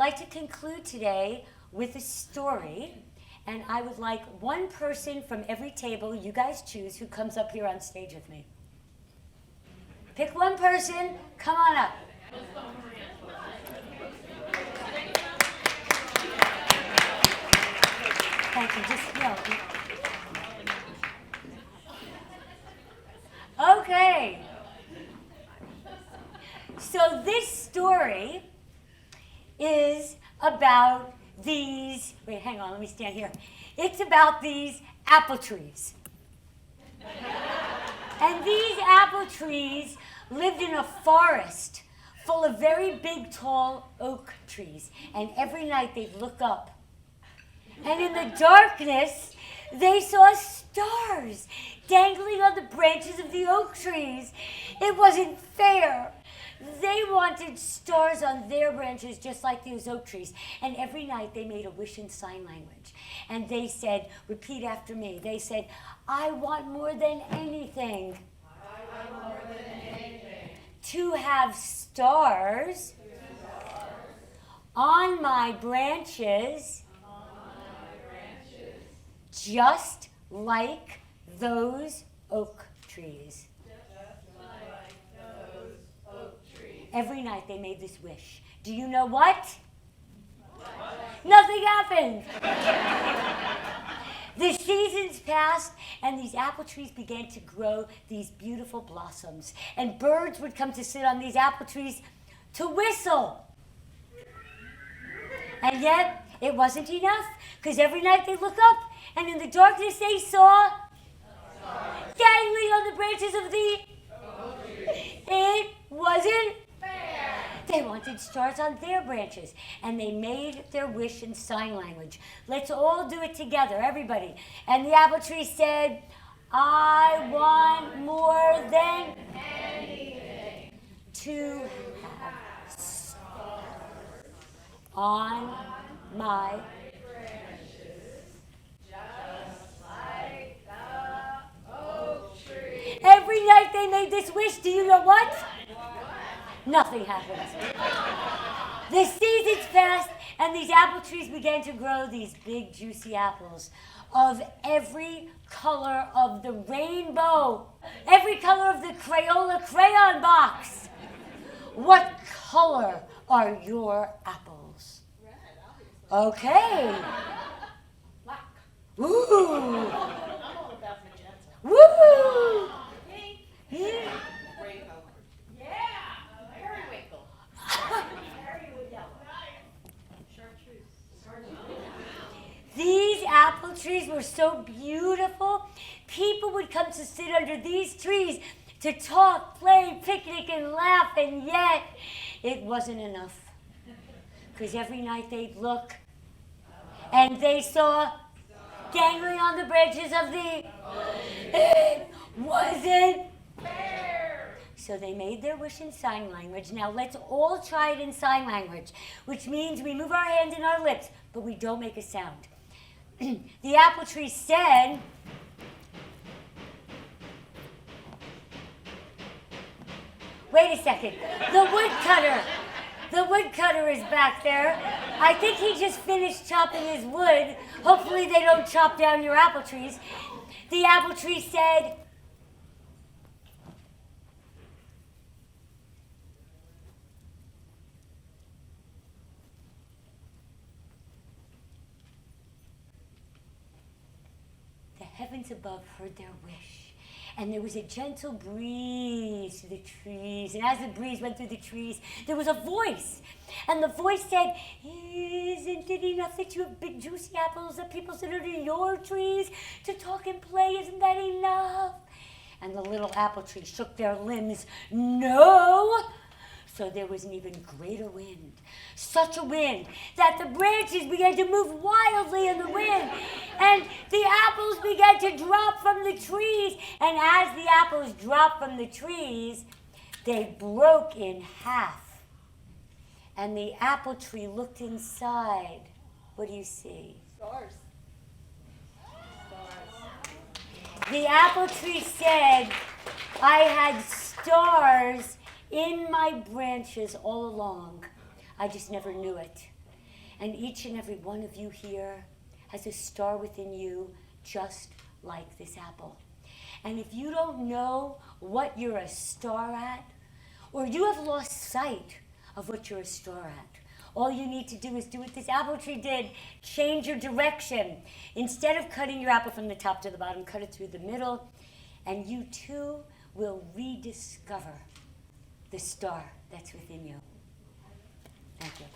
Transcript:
I'd like to conclude today with a story, and I would like one person from every table, you guys choose, who comes up here on stage with me. Pick one person, come on up. Thank you, just Okay. So this story is about these, wait, hang on, let me stand here. It's about these apple trees. And these apple trees lived in a forest full of very big, tall oak trees. And every night they'd look up. And in the darkness, they saw stars dangling on the branches of the oak trees. It wasn't fair. They wanted stars on their branches just like those oak trees. And every night they made a wish in sign language. And they said, repeat after me, they said, I want more than anything. I want more than anything. To have stars on my branches. Just like those oak trees. Every night they made this wish. Do you know what? Nothing happened. The seasons passed, and these apple trees began to grow these beautiful blossoms. And birds would come to sit on these apple trees to whistle. And yet, it wasn't enough, because every night they look up, and in the darkness they saw dangling on the branches of the it wasn't fair. They wanted stars on their branches, and they made their wish in sign language. Let's all do it together, everybody. And the apple tree said, I want more than anything to have stars on my Every night they made this wish. Do you know what? Nothing happens. The seasons passed, and these apple trees began to grow these big, juicy apples of every color of the rainbow, every color of the Crayola crayon box. What color are your apples? Red, obviously. Okay. Black. Ooh. I'm all about magenta. Woo! Yeah. Periwinkle. These apple trees were so beautiful. People would come to sit under these trees to talk, play, picnic, and laugh, and yet it wasn't enough. Because every night they'd look, and they saw dangling on the branches of the it wasn't fair. So they made their wish in sign language. Now let's all try it in sign language, which means we move our hands and our lips, but we don't make a sound. The apple tree said, wait a second, the woodcutter is back there. I think he just finished chopping his wood. Hopefully they don't chop down your apple trees. The apple tree said, the heavens above heard their wish, and there was a gentle breeze through the trees. And as the breeze went through the trees, there was a voice. And the voice said, isn't it enough that you have big juicy apples that people sit under your trees to talk and play? Isn't that enough? And the little apple tree shook their limbs. No! So there was an even greater wind. Such a wind that the branches began to move wildly in the wind. And the apples began to drop from the trees. And as the apples dropped from the trees, they broke in half. And the apple tree looked inside. What do you see? Stars. The apple tree said, I had stars in my branches all along. I just never knew it. And each and every one of you here has a star within you, just like this apple. And if you don't know what you're a star at, or you have lost sight of what you're a star at, all you need to do is do what this apple tree did. Change your direction. Instead of cutting your apple from the top to the bottom, cut it through the middle, and you too will rediscover the star that's within you. Thank you.